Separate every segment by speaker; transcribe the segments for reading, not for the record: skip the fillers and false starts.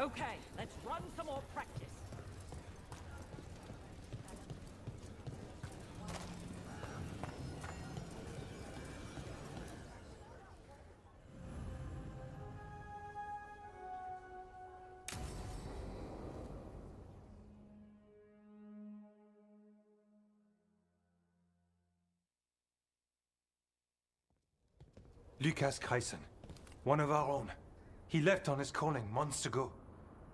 Speaker 1: Okay, let's run some more practice.
Speaker 2: Lucas Kreisen, one of our own. He left on his calling months ago,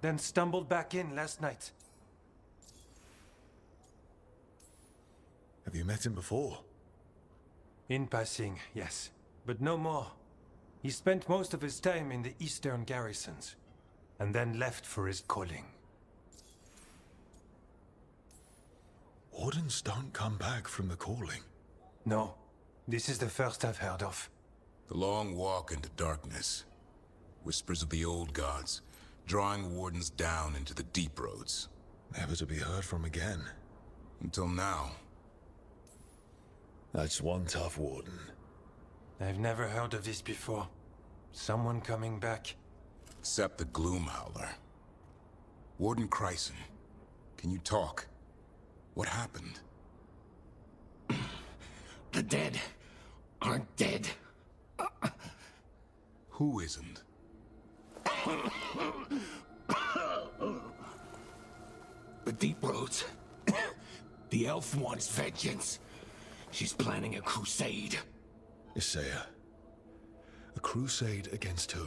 Speaker 2: then stumbled back in last night.
Speaker 3: Have you met him before?
Speaker 2: In passing, yes, but no more. He spent most of his time in the eastern garrisons, and then left for his calling.
Speaker 3: Wardens don't come back from the calling.
Speaker 2: No, this is the first I've heard of.
Speaker 4: The long walk into darkness. Whispers of the old gods, drawing wardens down into the deep roads.
Speaker 3: Never to be heard from again.
Speaker 4: Until now.
Speaker 3: That's one tough warden.
Speaker 2: I've never heard of this before. Someone coming back.
Speaker 4: Except the Gloom Howler. Warden Kreisen, can you talk? What happened?
Speaker 5: The dead aren't dead.
Speaker 4: Who isn't?
Speaker 5: The Deep Roads. The elf wants vengeance. She's planning a crusade.
Speaker 3: Isaiah. A crusade against who?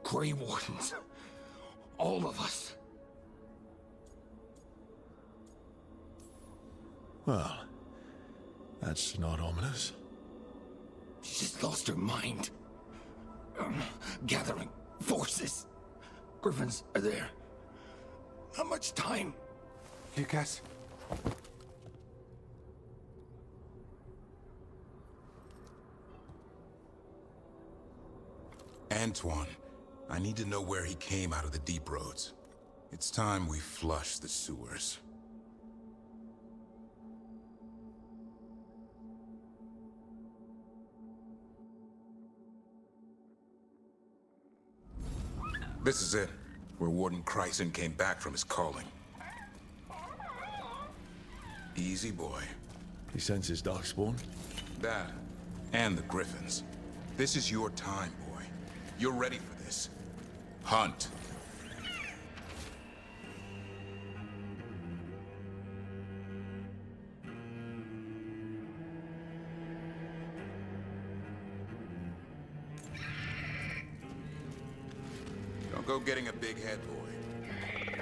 Speaker 5: Grey Wardens. All of us.
Speaker 3: Well, that's not ominous.
Speaker 5: She just lost her mind. Gathering forces. Griffins are there. Not much time.
Speaker 2: Lucas?
Speaker 4: Antoine, I need to know where he came out of the deep roads. It's time we flush the sewers. This is it, where Warden Kreisen came back from his calling. Easy, boy.
Speaker 3: He senses Darkspawn?
Speaker 4: That, and the Griffins. This is your time, boy. You're ready for this. Hunt. Don't go getting a big head, boy.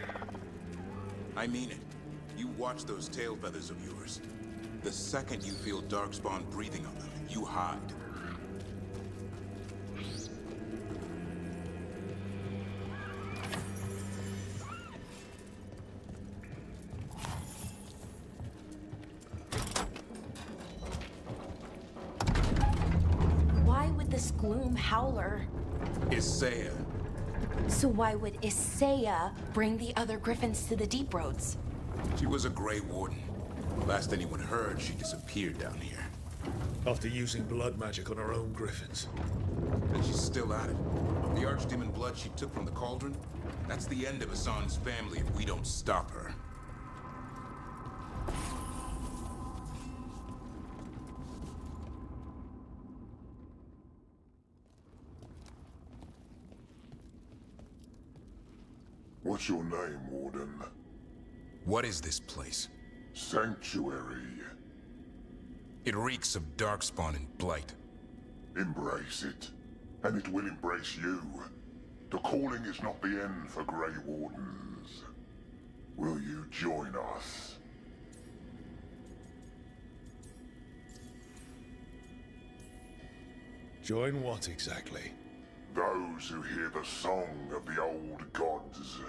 Speaker 4: I mean it. You watch those tail feathers of yours. The second you feel Darkspawn breathing on them, you hide.
Speaker 6: Why would this Gloom Howler?
Speaker 4: Isaiah.
Speaker 6: So why would Isaiah bring the other Griffins to the Deep Roads?
Speaker 4: She was a Grey Warden. Last anyone heard, she disappeared down here.
Speaker 3: After using blood magic on her own griffins.
Speaker 4: And she's still at it. The Archdemon blood she took from the cauldron? That's the end of Hassan's family if we don't stop her.
Speaker 7: What's your name, Warden?
Speaker 4: What is this place?
Speaker 7: Sanctuary.
Speaker 4: It reeks of Darkspawn and Blight.
Speaker 7: Embrace it, and it will embrace you. The calling is not the end for Grey Wardens. Will you join us?
Speaker 3: Join what exactly?
Speaker 7: Those who hear the song of the old gods.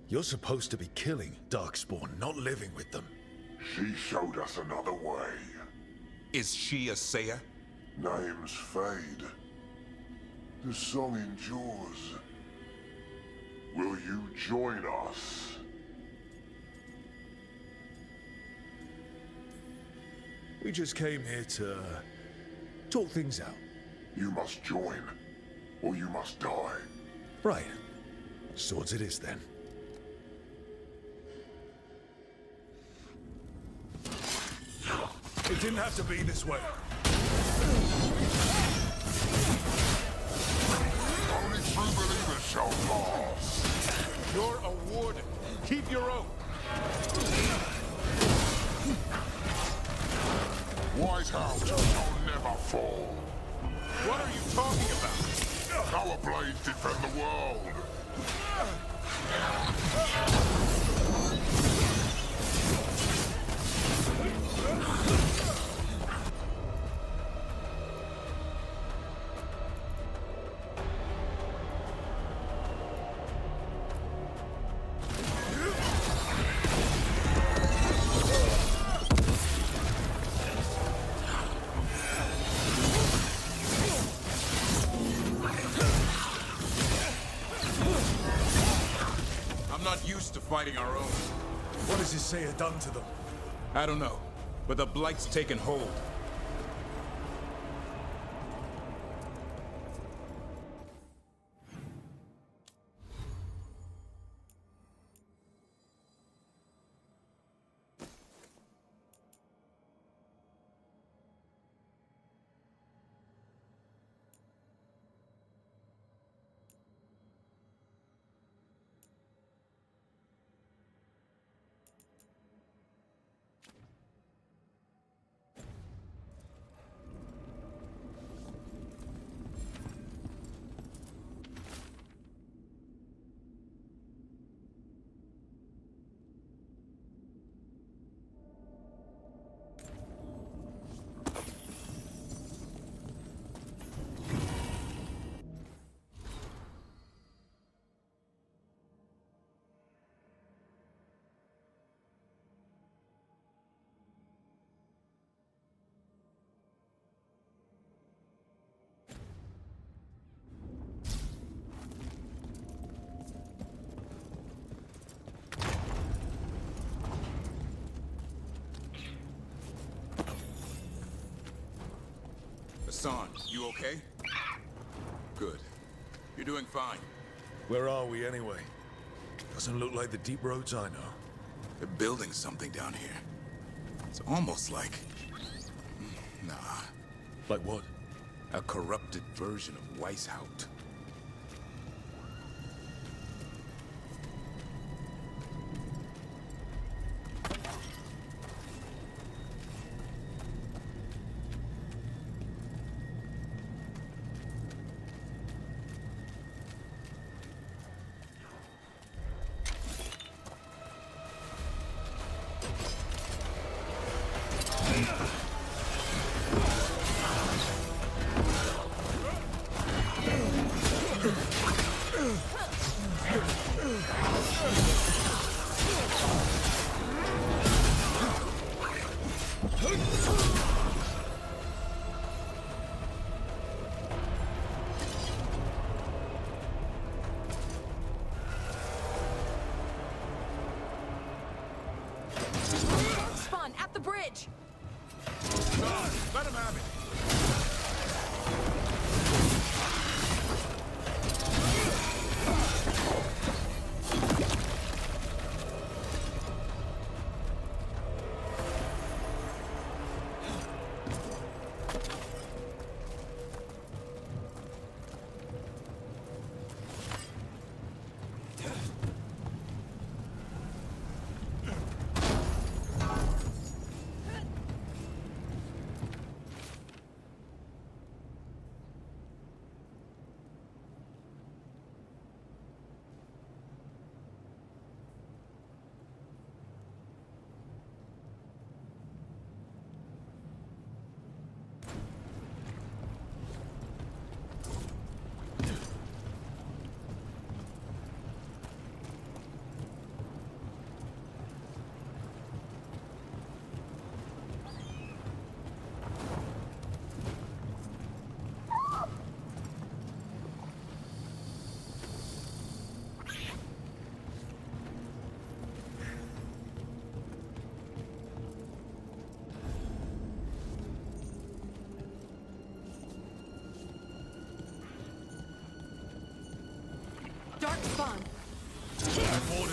Speaker 3: You're supposed to be killing Darkspawn, not living with them.
Speaker 7: She showed us another way.
Speaker 4: Is she a Seiya?
Speaker 7: Names fade. The song endures. Will you join us?
Speaker 3: We just came here to talk things out.
Speaker 7: You must join, or you must die.
Speaker 3: Right. Swords it is then.
Speaker 8: It didn't have to be this way.
Speaker 7: Only true believers shall pass.
Speaker 8: You're a warden. Keep your oath.
Speaker 7: Wise house shall never fall.
Speaker 8: What are you talking about?
Speaker 7: Our blades defend the world.
Speaker 4: I'm not used to fighting our own.
Speaker 8: What has Isaiah done to them?
Speaker 4: I don't know, but the Blight's taken hold. Hassan, you okay? Good. You're doing fine.
Speaker 3: Where are we anyway? Doesn't look like the deep roads I know.
Speaker 4: They're building something down here. It's almost like... Nah.
Speaker 3: Like what?
Speaker 4: A corrupted version of Weishaupt.
Speaker 6: Spawn at the bridge.
Speaker 8: Let him have it.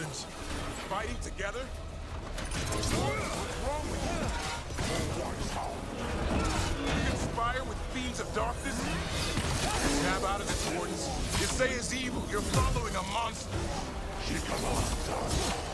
Speaker 8: wardens? Fighting together? What's wrong with you? You conspire with fiends of darkness? Snap out of this, wardens. You say is evil. You're following a monster.
Speaker 7: She commands us.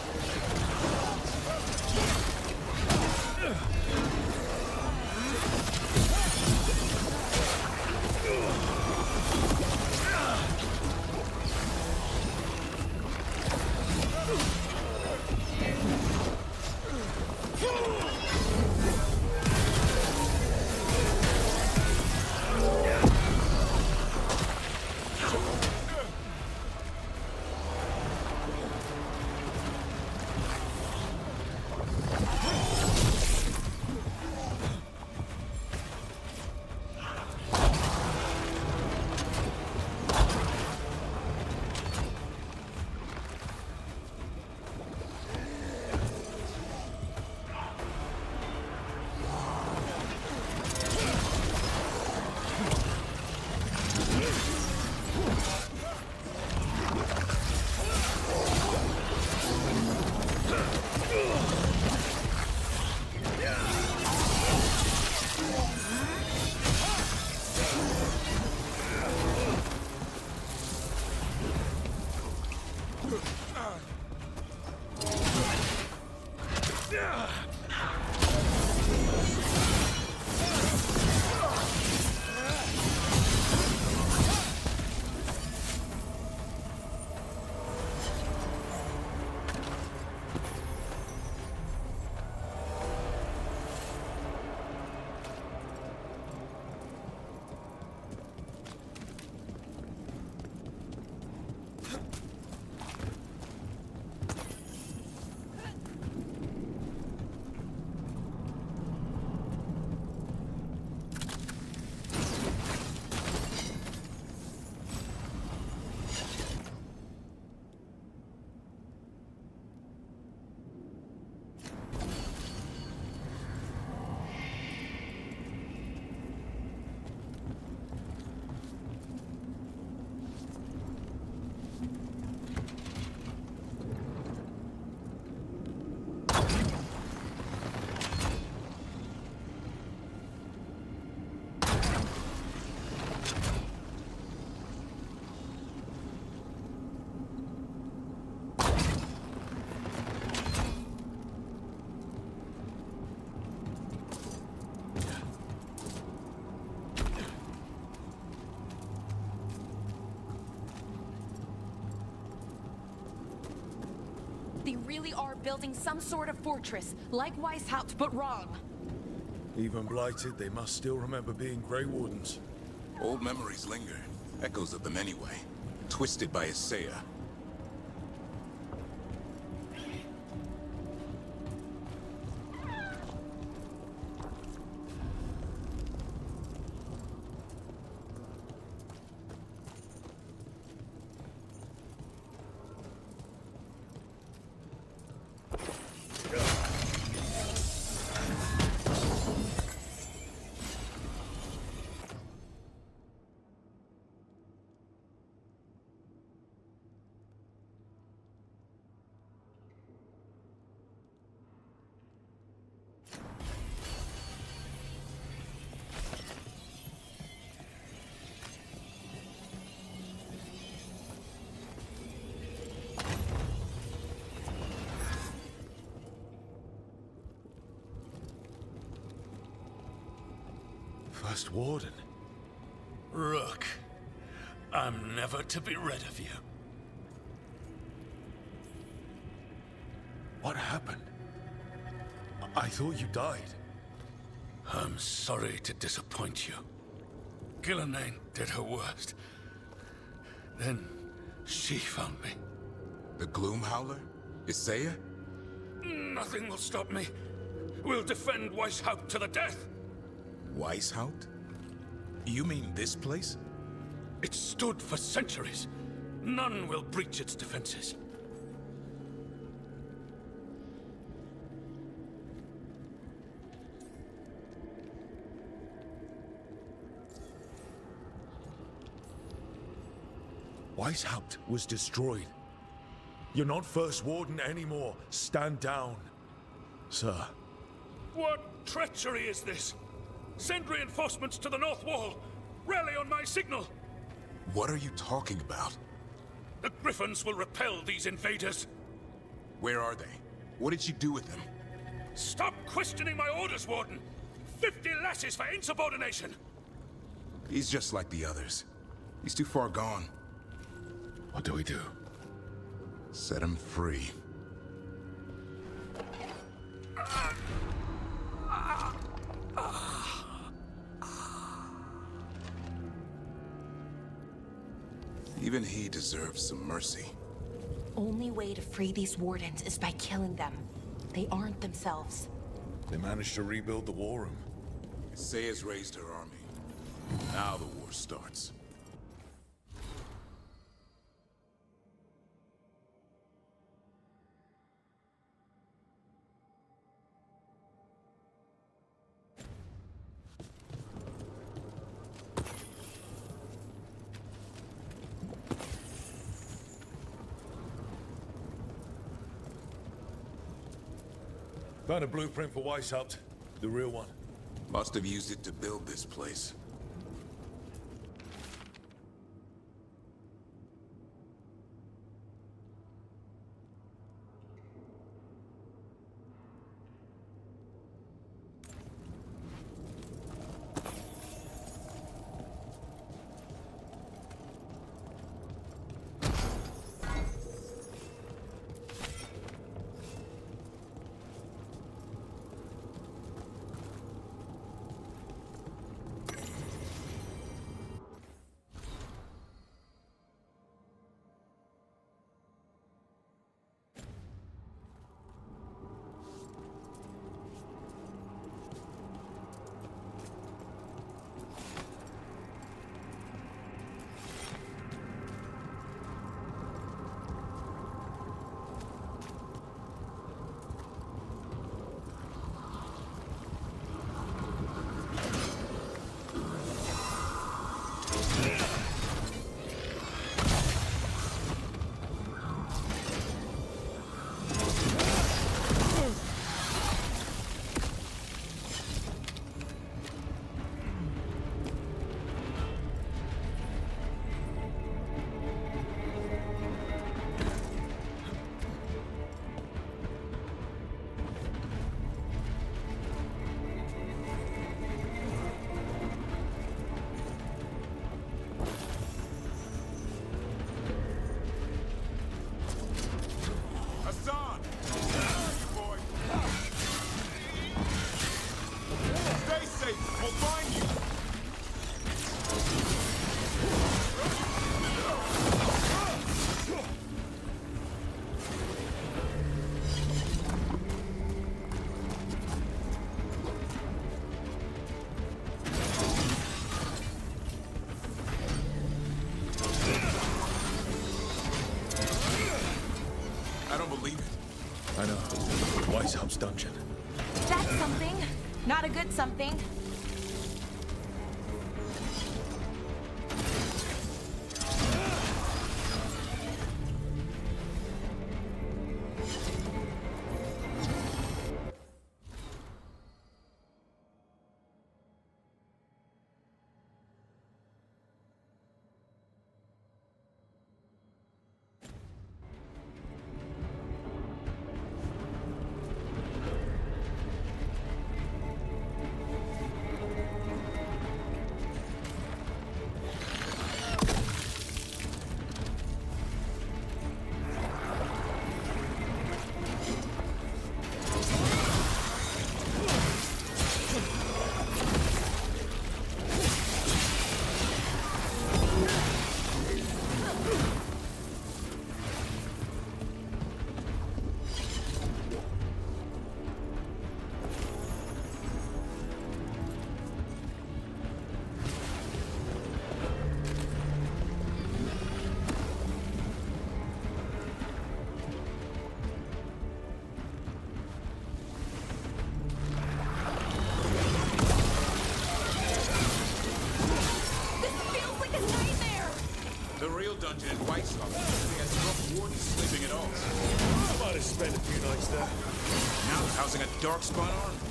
Speaker 6: They really are building some sort of fortress, like Weishaupt, but wrong.
Speaker 3: Even blighted, they must still remember being Grey Wardens.
Speaker 4: Old memories linger. Echoes of them anyway. Twisted by Isaiah.
Speaker 3: First Warden.
Speaker 5: Rook, I'm never to be rid of you.
Speaker 3: What happened? I thought you died.
Speaker 5: I'm sorry to disappoint you. Gillenane did her worst. Then she found me.
Speaker 4: The Gloom Howler? Isaiah?
Speaker 5: Nothing will stop me. We'll defend Weishaupt to the death.
Speaker 4: Weishaupt? You mean this place?
Speaker 5: It stood for centuries. None will breach its defenses.
Speaker 3: Weishaupt was destroyed. You're not First Warden anymore. Stand down. Sir.
Speaker 9: What treachery is this? Send reinforcements to the North Wall! Rally on my signal!
Speaker 4: What are you talking about?
Speaker 9: The Griffins will repel these invaders!
Speaker 4: Where are they? What did you do with them?
Speaker 9: Stop questioning my orders, Warden! 50 lashes for insubordination!
Speaker 4: He's just like the others. He's too far gone.
Speaker 3: What do we do?
Speaker 4: Set him free. Even he deserves some mercy.
Speaker 6: Only way to free these wardens is by killing them. They aren't themselves.
Speaker 3: They managed to rebuild the war room.
Speaker 4: Saya's raised her army. Now the war starts.
Speaker 3: Found a blueprint for Weishaupt. The real one.
Speaker 4: Must have used it to build this place. I don't believe it.
Speaker 3: I know. Weishaupt's dungeon.
Speaker 6: That's something. Not a good something.
Speaker 4: Causing a darkspawn army.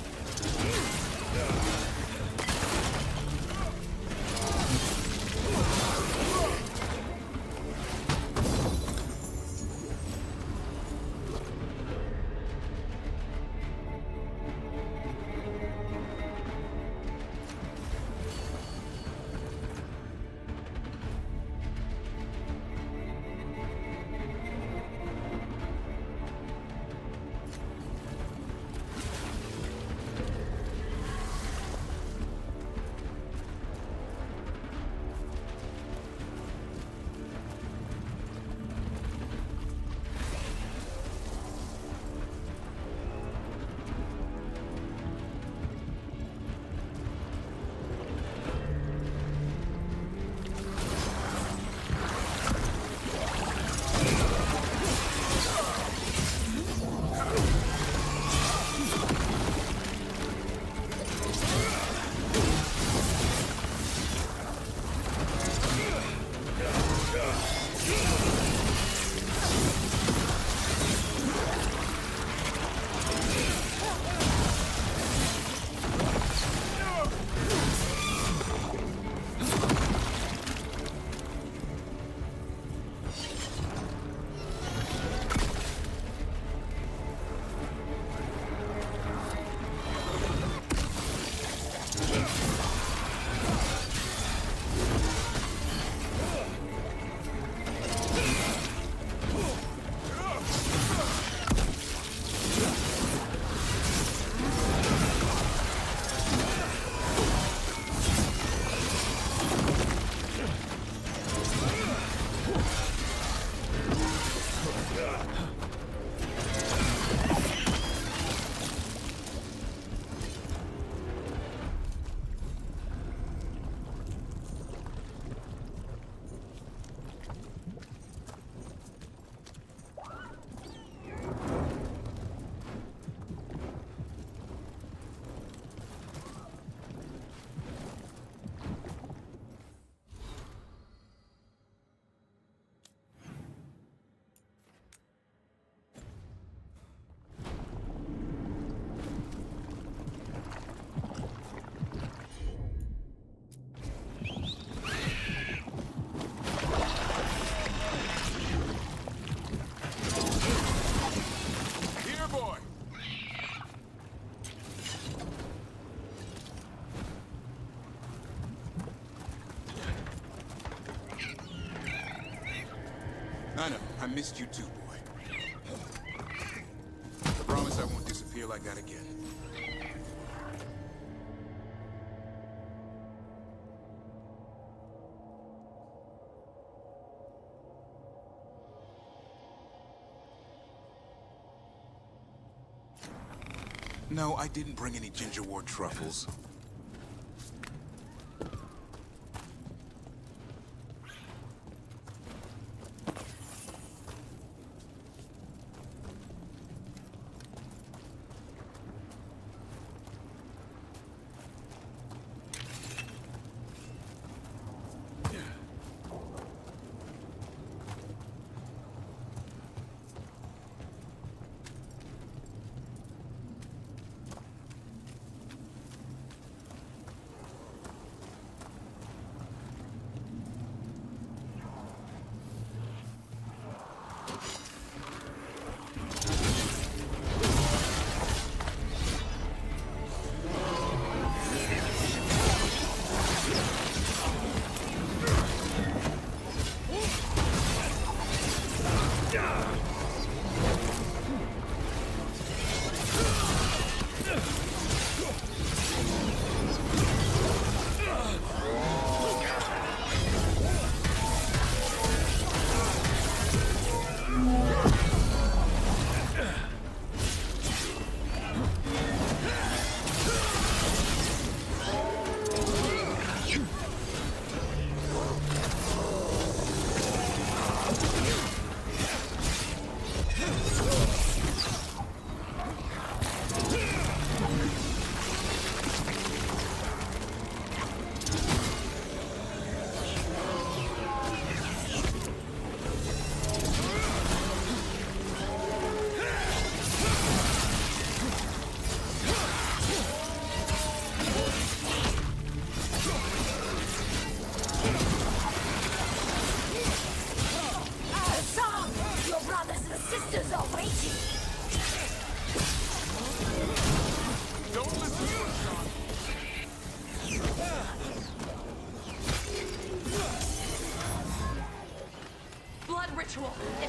Speaker 4: I know. I missed you too, boy. I promise I won't disappear like that again. No, I didn't bring any gingerwort truffles.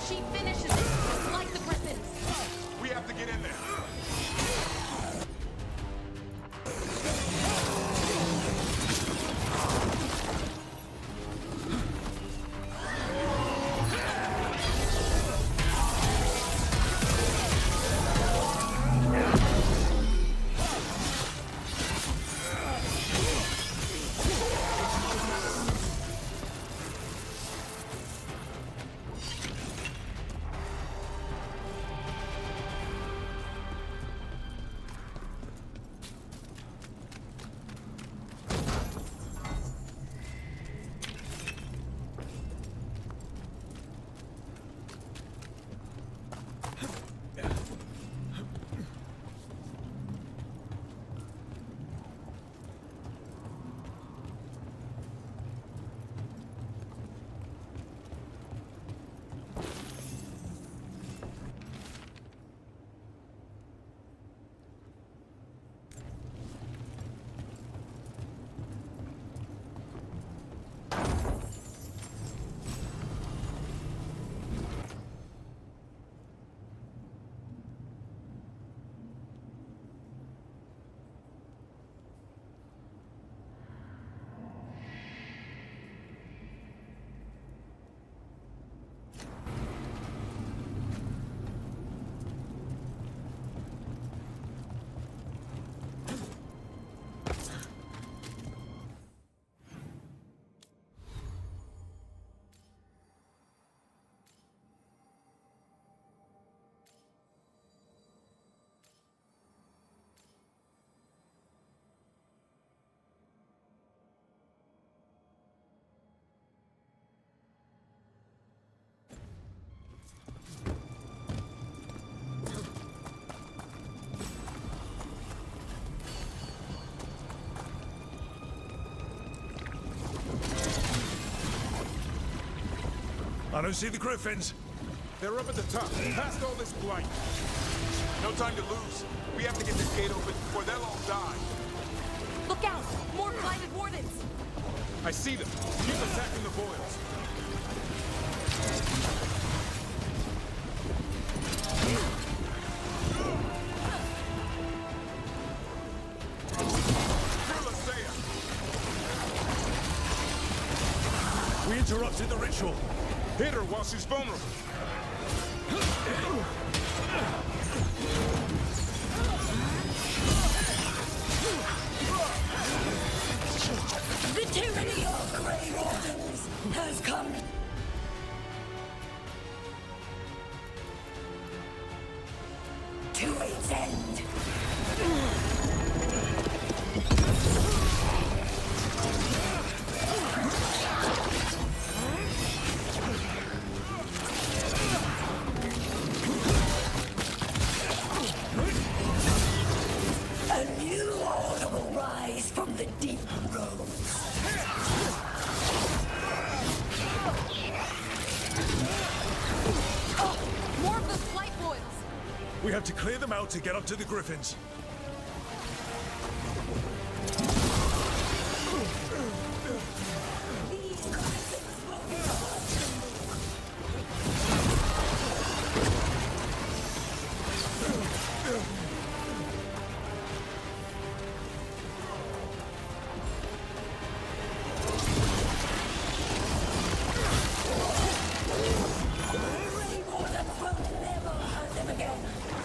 Speaker 6: She finishes it, like the Griffins.
Speaker 8: We have to get in there.
Speaker 3: I don't see the Griffins.
Speaker 8: They're up at the top, past all this blight. No time to lose. We have to get this gate open before they'll all die.
Speaker 6: Look out! More blinded wardens!
Speaker 8: I see them. Keep attacking the boils.
Speaker 3: We interrupted the ritual.
Speaker 8: Hit her while she's vulnerable.
Speaker 10: The tyranny of Grey Wardens has come. To its end. A new order will rise from the deep roads.
Speaker 6: Oh, more of those flight boils!
Speaker 3: We have to clear them out to get up to the Griffins.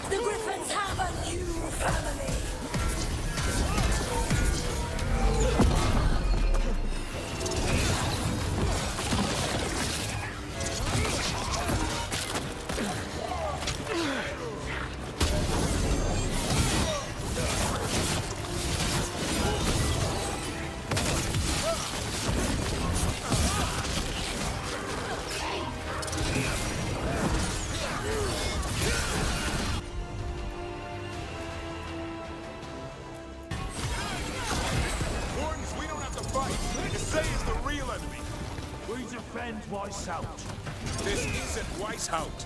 Speaker 10: The Griffins have a new family!
Speaker 8: Wardens, we don't have to fight. Say is the real enemy.
Speaker 9: We defend Weishaupt.
Speaker 8: This isn't Weishaupt.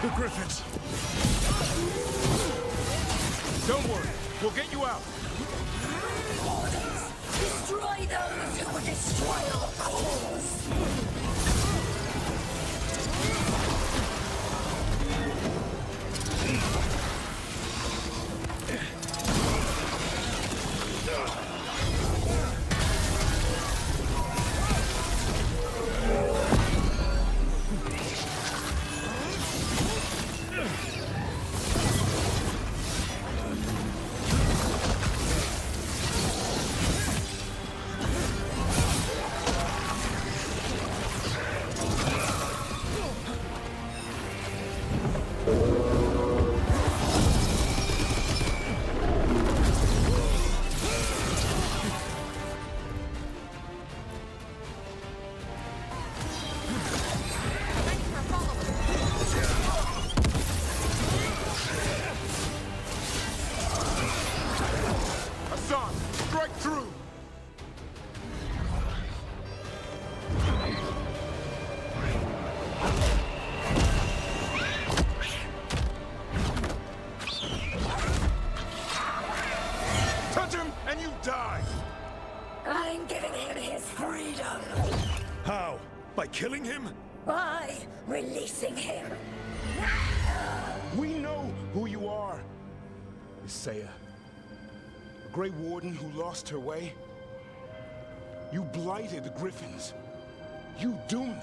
Speaker 3: The Griffins.
Speaker 8: Don't worry, we'll get you out.
Speaker 10: worthwhile cause.
Speaker 8: Hassan, strike through! Touch him and you die!
Speaker 10: I'm giving him his freedom
Speaker 3: How? By killing him?
Speaker 10: by releasing him.
Speaker 11: We know who you are. Isaiah. A Grey Warden who lost her way. You blighted the Griffins. You doomed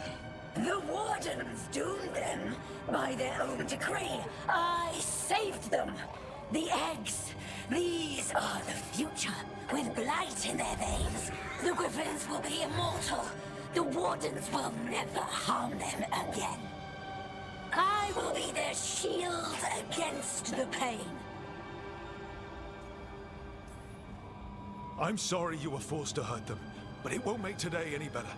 Speaker 11: them.
Speaker 10: The Wardens doomed them by their own decree. I saved them. The eggs. These are the future, with blight in their veins. The Griffins will be immortal. The Wardens will never harm them again. I will be their shield against the pain.
Speaker 3: I'm sorry you were forced to hurt them, but it won't make today any better.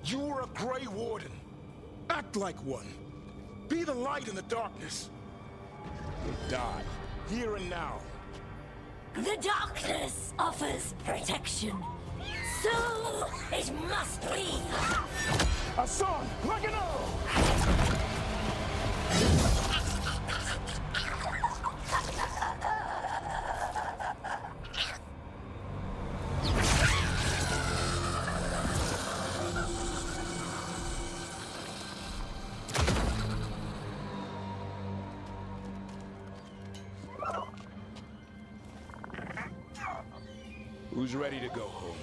Speaker 11: You're a Grey Warden. Act like one. Be the light in the darkness. Die, here and now.
Speaker 10: The darkness offers protection. So it must be.
Speaker 11: Hassan, like an arrow! Who's ready to go home?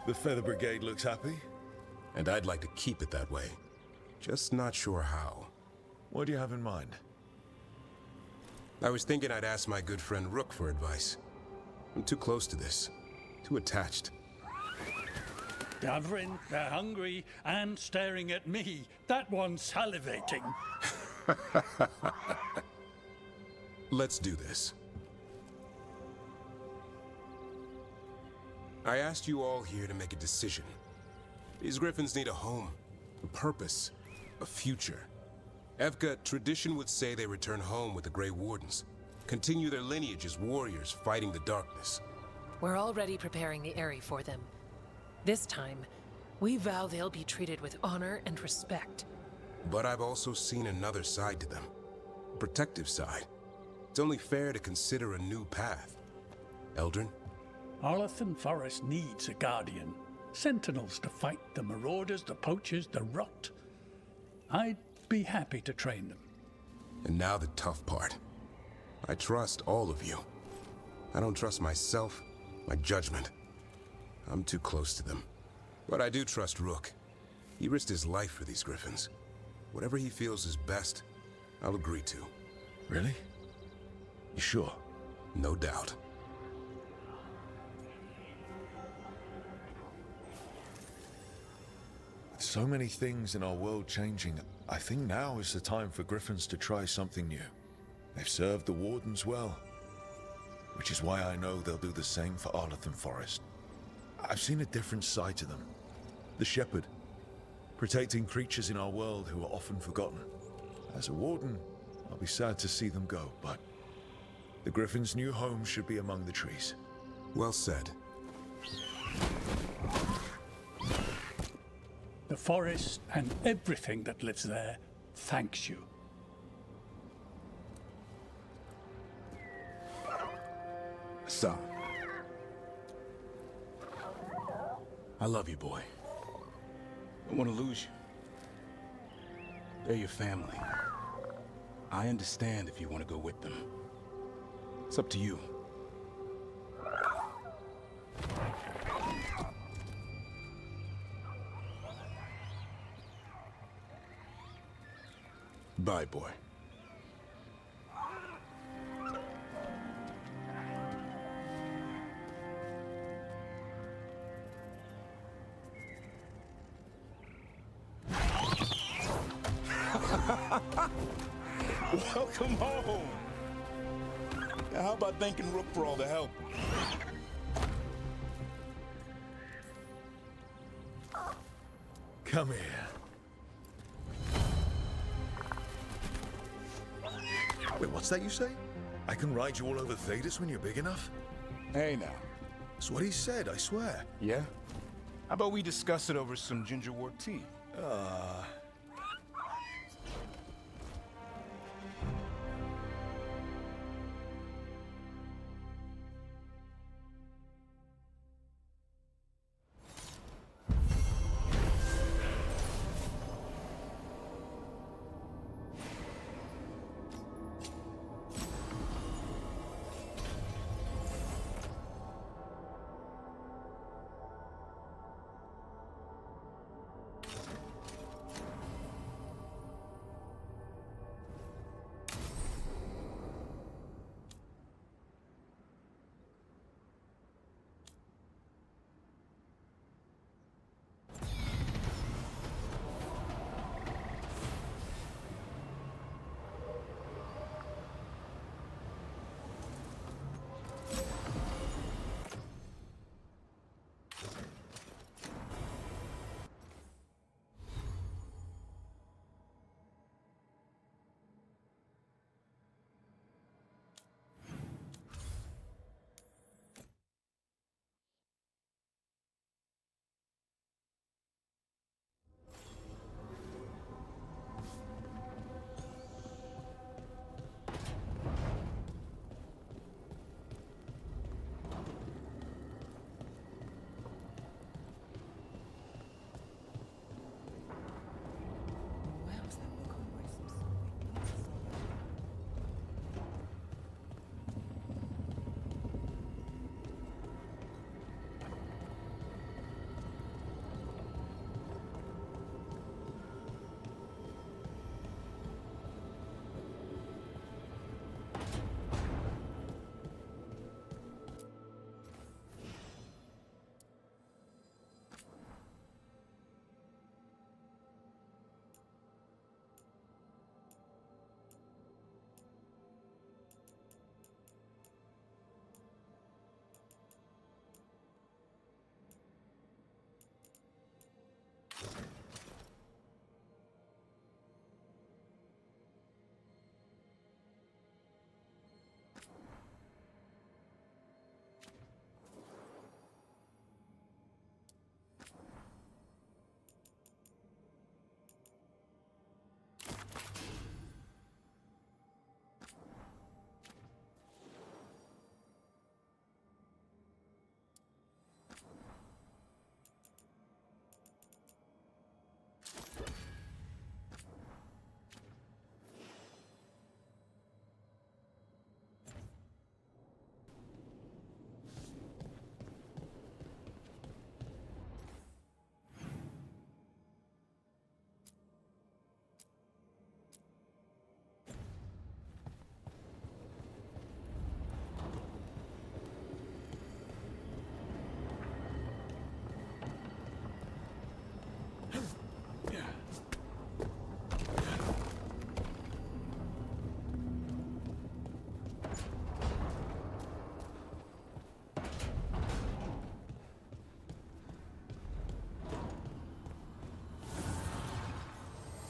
Speaker 3: The Feather Brigade looks happy.
Speaker 4: And I'd like to keep it that way. Just not sure how.
Speaker 3: What do you have in mind?
Speaker 4: I was thinking I'd ask my good friend Rook for advice. I'm too close to this. Too attached.
Speaker 9: Gathering, they're hungry and staring at me. That one's salivating.
Speaker 4: Let's do this. I asked you all here to make a decision. These Griffins need a home, a purpose, a future. Evka, tradition would say they return home with the Grey Wardens. Continue their lineage as warriors fighting the darkness.
Speaker 12: We're already preparing the Eyrie for them. This time, we vow they'll be treated with honor and respect.
Speaker 4: But I've also seen another side to them. A protective side. It's only fair to consider a new path. Eldrin?
Speaker 9: Arlathan Forest needs a guardian. Sentinels to fight the marauders, the poachers, the rot. I'd be happy to train them.
Speaker 4: And now the tough part. I trust all of you. I don't trust myself, my judgment. I'm too close to them. But I do trust Rook. He risked his life for these Griffins. Whatever he feels is best, I'll agree to.
Speaker 3: Really? You sure?
Speaker 4: No doubt.
Speaker 3: With so many things in our world changing, I think now is the time for Griffins to try something new. They've served the Wardens well, which is why I know they'll do the same for Arlathan Forest. I've seen a different side to them. The Shepherd, protecting creatures in our world who are often forgotten. As a Warden, I'll be sad to see them go, but The Griffin's new home should be among the trees.
Speaker 4: Well said.
Speaker 9: The forest and everything that lives there thanks you.
Speaker 11: Son. I love you, boy. Don't want to lose you. They're your family. I understand if you want to go with them. It's up to you. Bye, boy. Welcome home. Now, how about thanking Rook for all the help?
Speaker 3: Come here. Wait, what's that you say? I can ride you all over Thedas when you're big enough?
Speaker 11: Hey, now.
Speaker 3: That's what he said, I swear.
Speaker 11: Yeah? How about we discuss it over some gingerwort tea?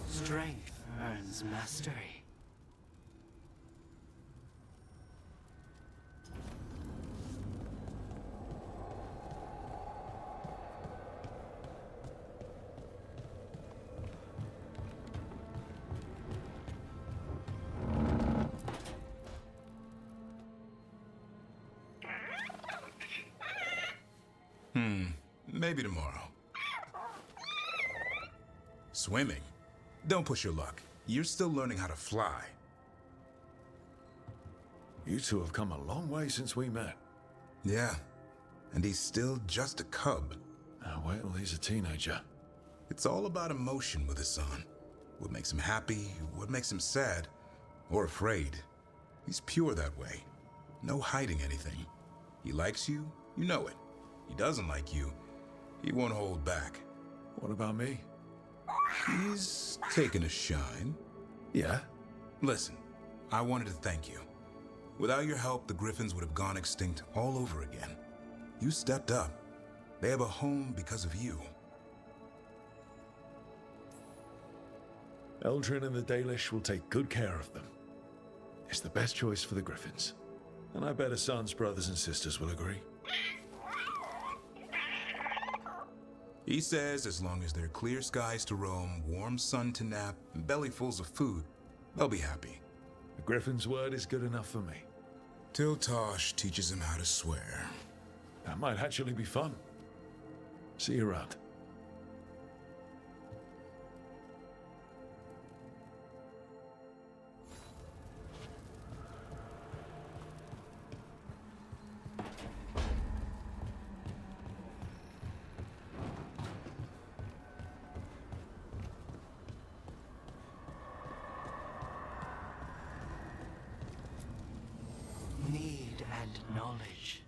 Speaker 1: Strength earns mastery.
Speaker 8: Maybe tomorrow. Swimming? Don't push your luck. You're still learning how to fly.
Speaker 3: You two have come a long way since we met.
Speaker 8: Yeah, and he's still just a cub.
Speaker 3: Now wait till he's a teenager.
Speaker 8: It's all about emotion with his son. What makes him happy, what makes him sad, or afraid. He's pure that way. No hiding anything. He likes you, you know it. He doesn't like you, he won't hold back.
Speaker 3: What about me?
Speaker 8: He's taken a shine.
Speaker 3: Yeah?
Speaker 8: Listen, I wanted to thank you. Without your help, the Griffins would have gone extinct all over again. You stepped up. They have a home because of you.
Speaker 3: Eldrin and the Dalish will take good care of them. It's the best choice for the Griffins. And I bet Hassan's brothers and sisters will agree.
Speaker 8: He says as long as there are clear skies to roam, warm sun to nap, and bellyfuls of food, they'll be happy.
Speaker 3: The Griffin's word is good enough for me.
Speaker 8: Till Tosh teaches him how to swear.
Speaker 3: That might actually be fun. See you around.
Speaker 1: Need and knowledge.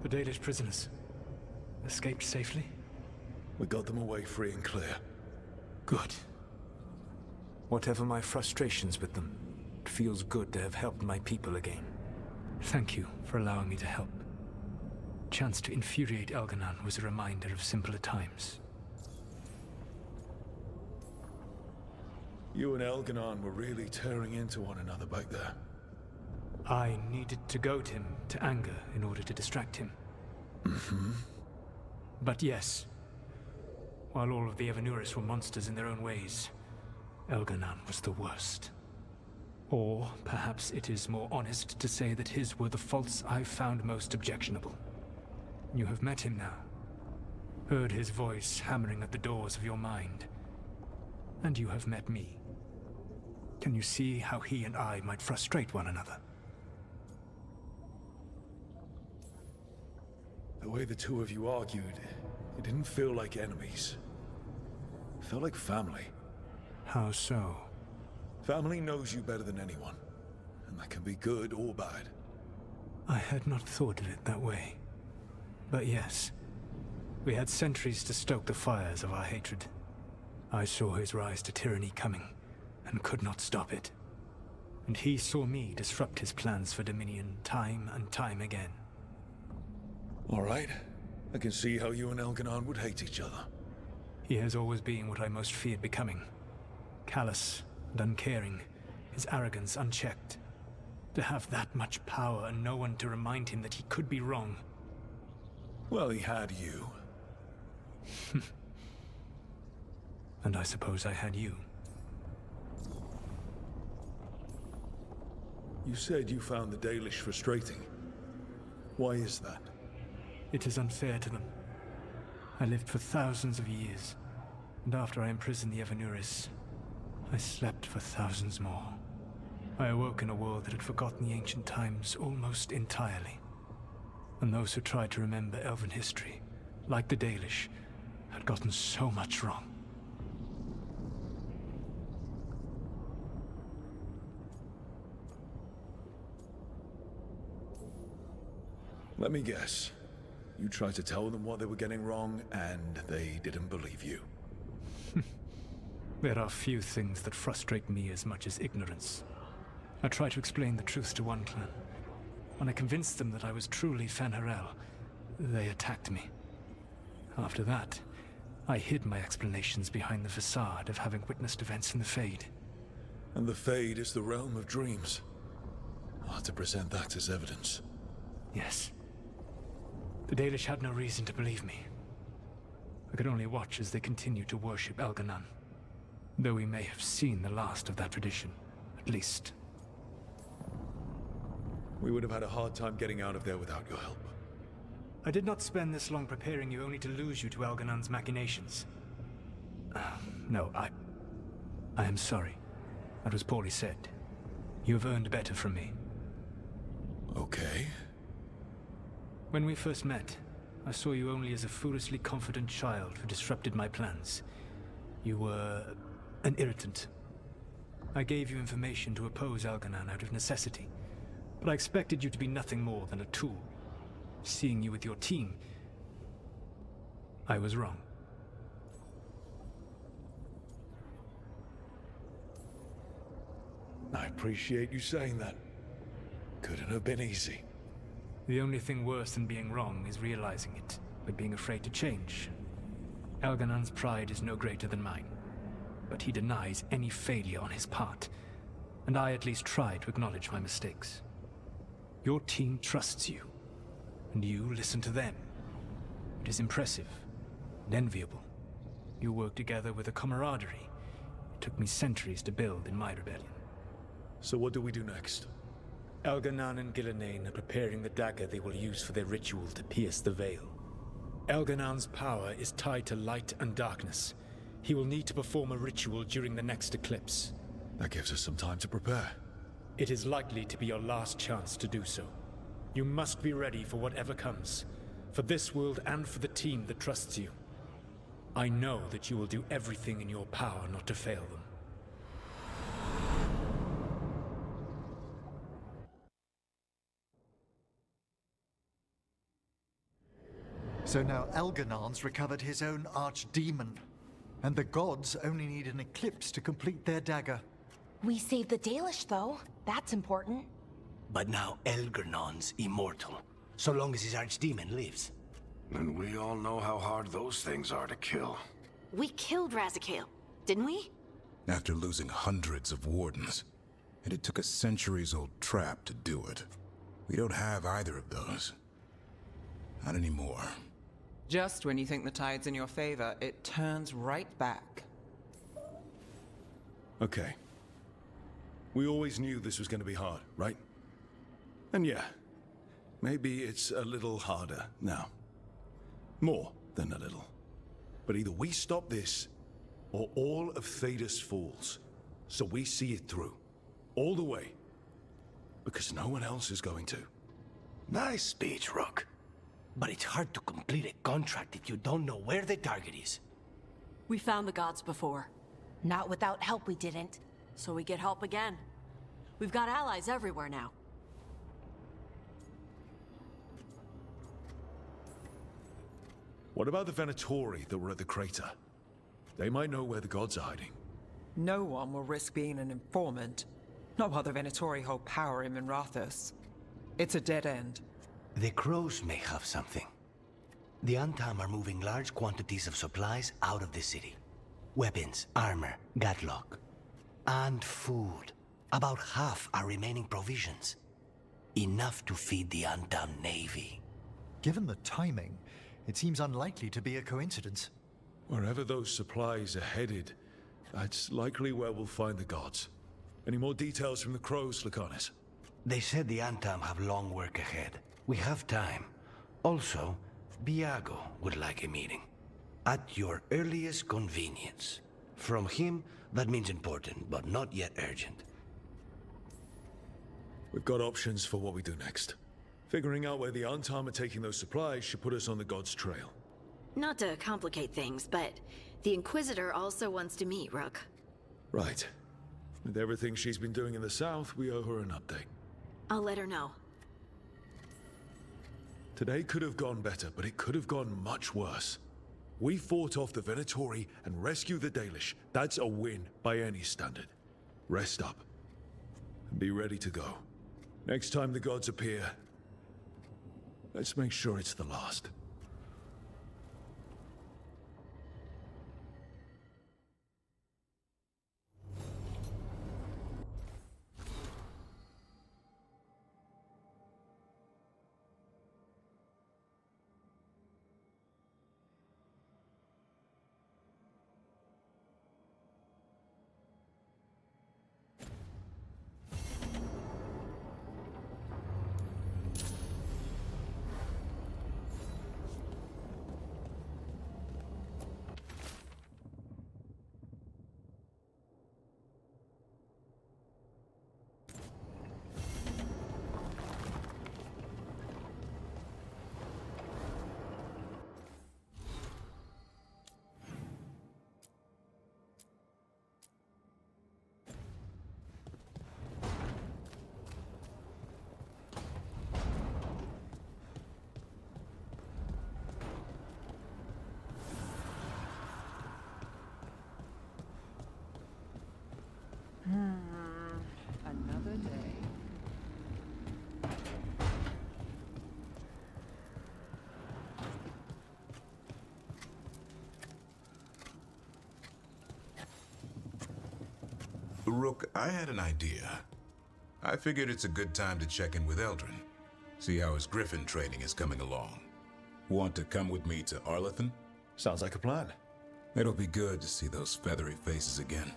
Speaker 13: The Dalish prisoners escaped safely?
Speaker 3: We got them away free and clear.
Speaker 13: Good. Whatever my frustrations with them, it feels good to have helped my people again. Thank you for allowing me to help. Chance to infuriate Elganon was a reminder of simpler times.
Speaker 3: You and Elganon were really tearing into one another back there.
Speaker 13: I needed to goad him to anger in order to distract him.
Speaker 3: Mm-hmm.
Speaker 13: But yes, while all of the Evanuris were monsters in their own ways, Elganon was the worst. Or perhaps it is more honest to say that his were the faults I found most objectionable. You have met him now, heard his voice hammering at the doors of your mind, and you have met me. Can you see how he and I might frustrate one another?
Speaker 3: The way the two of you argued, it didn't feel like enemies. It felt like family.
Speaker 13: How so?
Speaker 3: Family knows you better than anyone, and that can be good or bad.
Speaker 13: I had not thought of it that way. But yes, we had centuries to stoke the fires of our hatred. I saw his rise to tyranny coming, and could not stop it. And he saw me disrupt his plans for Dominion time and time again.
Speaker 3: All right. I can see how you and Elganon would hate each other.
Speaker 13: He has always been what I most feared becoming. Callous and uncaring, his arrogance unchecked. To have that much power and no one to remind him that he could be wrong.
Speaker 3: Well, he had you.
Speaker 13: And I suppose I had you.
Speaker 3: You said you found the Dalish frustrating. Why is that?
Speaker 13: It is unfair to them. I lived for thousands of years, and after I imprisoned the Evanuris, I slept for thousands more. I awoke in a world that had forgotten the ancient times almost entirely. And those who tried to remember Elven history, like the Dalish, had gotten so much wrong.
Speaker 3: Let me guess. You tried to tell them what they were getting wrong, and they didn't believe you.
Speaker 13: There are few things that frustrate me as much as ignorance. I tried to explain the truth to one clan. When I convinced them that I was truly Fen'Harel, they attacked me. After that, I hid my explanations behind the facade of having witnessed events in the Fade.
Speaker 3: And the Fade is the realm of dreams. I'll have to present that as evidence.
Speaker 13: Yes. The Dalish had no reason to believe me. I could only watch as they continued to worship Elganon. Though we may have seen the last of that tradition, at least.
Speaker 3: We would have had a hard time getting out of there without your help.
Speaker 13: I did not spend this long preparing you only to lose you to Elganon's machinations. No, I am sorry. That was poorly said. You have earned better from me.
Speaker 3: Okay.
Speaker 13: When we first met, I saw you only as a foolishly confident child who disrupted my plans. You were an irritant. I gave you information to oppose Elganon out of necessity, but I expected you to be nothing more than a tool. Seeing you with your team, I was wrong.
Speaker 3: I appreciate you saying that. Couldn't have been easy.
Speaker 13: The only thing worse than being wrong is realizing it, but being afraid to change. Elganon's pride is no greater than mine, but he denies any failure on his part, and I at least try to acknowledge my mistakes. Your team trusts you, and you listen to them. It is impressive and enviable. You work together with a camaraderie it took me centuries to build in my rebellion.
Speaker 3: So what do we do next?
Speaker 13: Elganon and Gillenane are preparing the dagger they will use for their ritual to pierce the veil. Elganon's power is tied to light and darkness. He will need to perform a ritual during the next eclipse.
Speaker 3: That gives us some time to prepare.
Speaker 13: It is likely to be your last chance to do so. You must be ready for whatever comes, for this world and for the team that trusts you. I know that you will do everything in your power not to fail them.
Speaker 14: So now Elganon's recovered his own archdemon. And the gods only need an eclipse to complete their dagger.
Speaker 6: We saved the Dalish, though. That's important.
Speaker 1: But now Elgernon's immortal, so long as his archdemon lives.
Speaker 5: And we all know how hard those things are to kill.
Speaker 15: We killed Razikale, didn't we?
Speaker 8: After losing hundreds of wardens. And it took a centuries-old trap to do it. We don't have either of those. Not anymore.
Speaker 16: Just when you think the tide's in your favor, it turns right back.
Speaker 3: Okay. We always knew this was going to be hard, right? And yeah, maybe it's a little harder now. More than a little. But either we stop this, or all of Thedas falls. So we see it through. All the way. Because no one else is going to.
Speaker 1: Nice speech, Rook. But it's hard to complete a contract if you don't know where the target is.
Speaker 15: We found the gods before.
Speaker 6: Not without help, we didn't.
Speaker 15: So we get help again. We've got allies everywhere now.
Speaker 3: What about the Venatori that were at the crater? They might know where the gods are hiding.
Speaker 16: No one will risk being an informant. Not while the Venatori hold power in Minrathous. It's a dead end.
Speaker 1: The crows may have something. The Antam are moving large quantities of supplies out of the city. Weapons, armor, gatlock. And food. About half are remaining provisions. Enough to feed the Antam navy.
Speaker 14: Given the timing, it seems unlikely to be a coincidence.
Speaker 3: Wherever those supplies are headed, that's likely where we'll find the gods. Any more details from the crows, Lucanus?
Speaker 1: They said the Antam have long work ahead. We have time. Also, Biago would like a meeting. At your earliest convenience. From him, that means important, but not yet urgent.
Speaker 3: We've got options for what we do next. Figuring out where the Antam are taking those supplies should put us on the gods' trail.
Speaker 15: Not to complicate things, but the Inquisitor also wants to meet Rook.
Speaker 3: Right. With everything she's been doing in the south, we owe her an update.
Speaker 15: I'll let her know.
Speaker 3: Today could have gone better, but it could have gone much worse. We fought off the Venatori and rescued the Dalish. That's a win by any standard. Rest up. And be ready to go. Next time the gods appear, let's make sure it's the last.
Speaker 16: Another day.
Speaker 8: Rook, I had an idea. I figured it's a good time to check in with Eldrin. See how his griffin training is coming along. Want to come with me to Arlathan?
Speaker 3: Sounds like a plan.
Speaker 8: It'll be good to see those feathery faces again.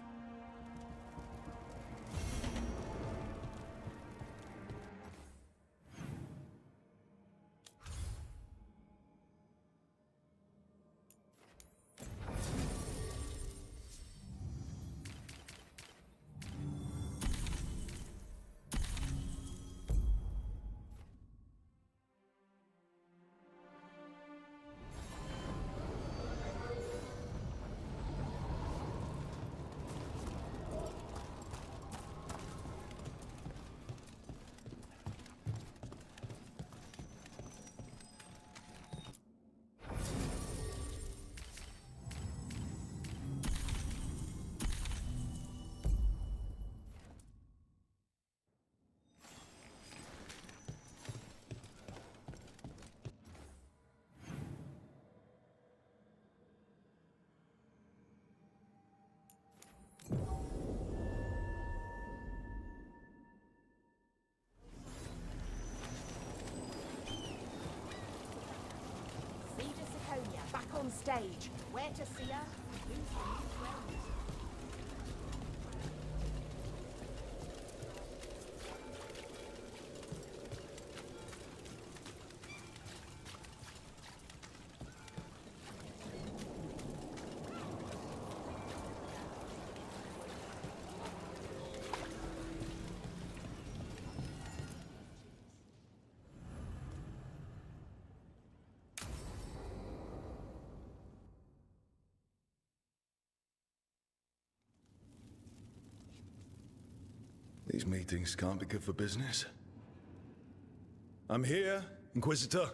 Speaker 6: on stage. Where to see her?
Speaker 3: These meetings can't be good for business. I'm here, Inquisitor.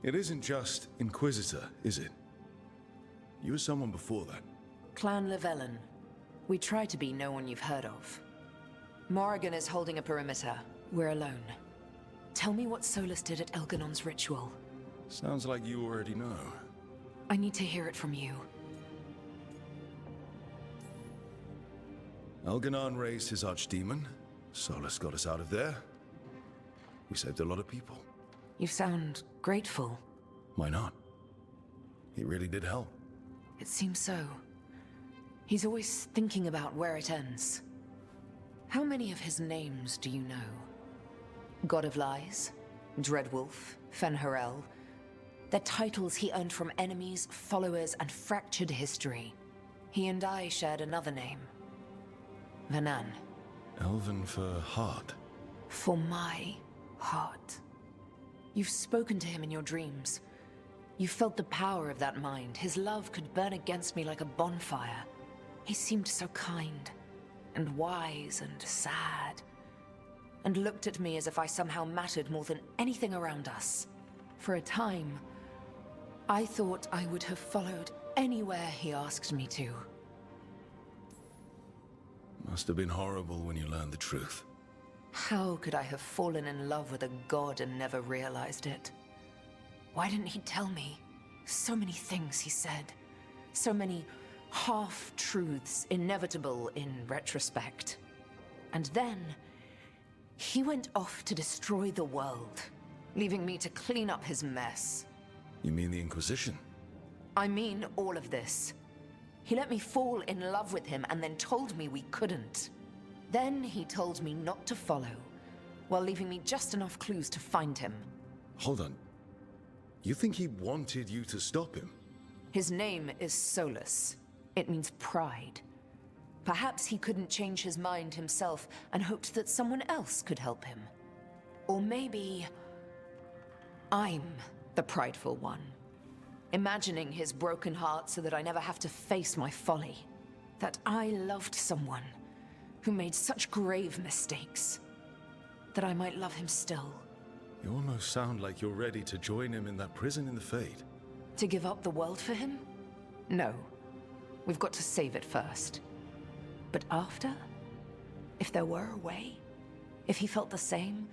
Speaker 3: It isn't just Inquisitor, is it? You were someone before that.
Speaker 17: Clan Llewellyn. We try to be no one you've heard of. Morrigan is holding a perimeter. We're alone. Tell me what Solus did at Elganon's ritual.
Speaker 3: Sounds like you already know.
Speaker 17: I need to hear it from you.
Speaker 3: Elganon raised his archdemon. Solus got us out of there. We saved a lot of people.
Speaker 17: You sound grateful.
Speaker 3: Why not? He really did help.
Speaker 17: It seems so. He's always thinking about where it ends. How many of his names do you know? God of Lies, Dreadwolf, Fen'Harel. They're titles he earned from enemies, followers, and fractured history. He and I shared another name. Vanan.
Speaker 3: Elven for heart.
Speaker 17: For my heart. You've spoken to him in your dreams. You felt the power of that mind. His love could burn against me like a bonfire. He seemed so kind, and wise, and sad, and looked at me as if I somehow mattered more than anything around us. For a time, I thought I would have followed anywhere he asked me to.
Speaker 3: Must have been horrible when you learned the truth.
Speaker 17: How could I have fallen in love with a god and never realized it? Why didn't he tell me? So many things he said. So many half-truths, inevitable in retrospect. And then, he went off to destroy the world, leaving me to clean up his mess.
Speaker 3: You mean the Inquisition?
Speaker 17: I mean all of this. He let me fall in love with him and then told me we couldn't. Then he told me not to follow, while leaving me just enough clues to find him.
Speaker 3: Hold on. You think he wanted you to stop him?
Speaker 17: His name is Solus. It means pride. Perhaps he couldn't change his mind himself and hoped that someone else could help him. Or maybe I'm the prideful one, imagining his broken heart so that I never have to face my folly. That I loved someone who made such grave mistakes, that I might love him still.
Speaker 3: You almost sound like you're ready to join him in that prison in the Fade.
Speaker 17: To give up the world for him? No. We've got to save it first. But after? If there were a way? If he felt the same?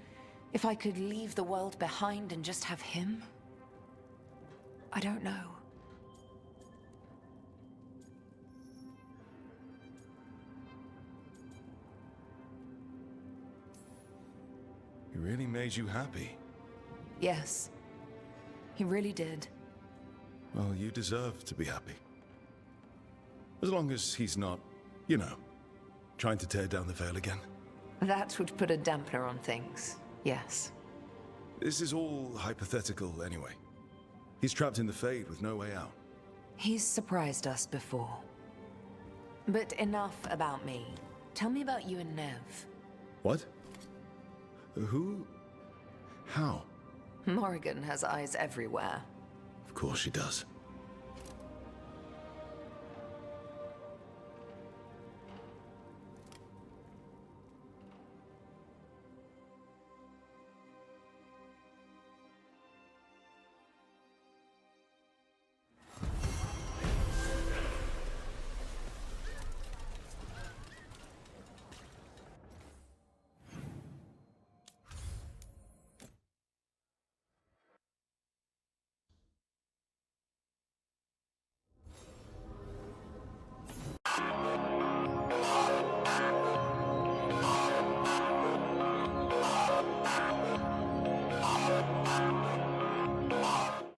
Speaker 17: If I could leave the world behind and just have him? I don't know.
Speaker 3: He really made you happy.
Speaker 17: Yes. He really did.
Speaker 3: Well, you deserve to be happy. As long as he's not, you know, trying to tear down the veil again.
Speaker 17: That would put a dampener on things, yes.
Speaker 3: This is all hypothetical anyway. He's trapped in the Fade with no way out.
Speaker 17: He's surprised us before. But enough about me. Tell me about you and Nev.
Speaker 3: What? Who? How?
Speaker 17: Morrigan has eyes everywhere.
Speaker 3: Of course she does.